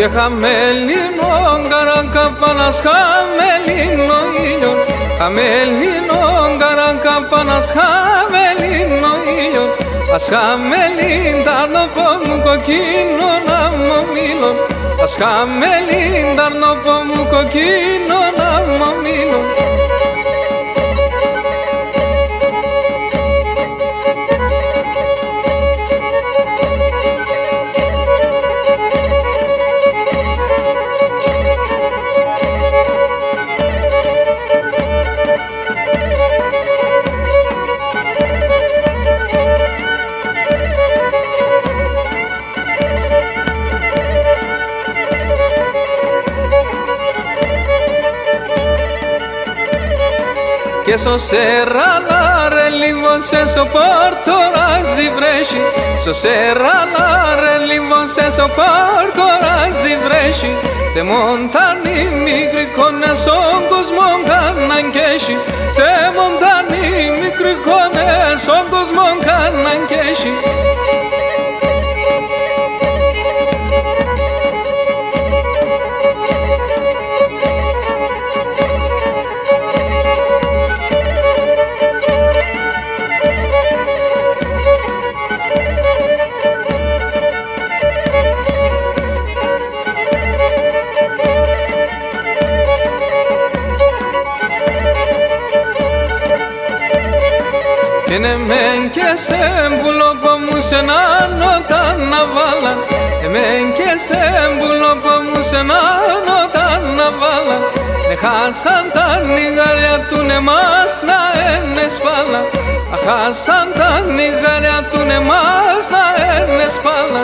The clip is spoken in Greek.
και χαμέλινο καρακαπάνας, χαμέλινο ήλιον, χαμέλινο καρακαπάνας, χαμέλινο ήλιον, ας χαμέλιν ταρνοπό μου κοκκίνο να μου μίλον, ας χαμέλιν ταρνοπό μου κοκκίνο να μου μίλον. Que so serralare livon se soporto razi vreshi, so serralare livon se soporto razi vreshi, te montani migri con songos mongan ankeshi, te montani migri con songos mongan ankeshi. Είναι μεν και σε μπουλόπο μου σε να νότα να βάλαν, εμεν και σε μπουλόπο μου σε να νότα να βάλαν, χάσαν τα νιγάρια του νεμάς να ένε σπάλα, χάσαν τα νιγάρια του νεμάς να ένε σπάλα.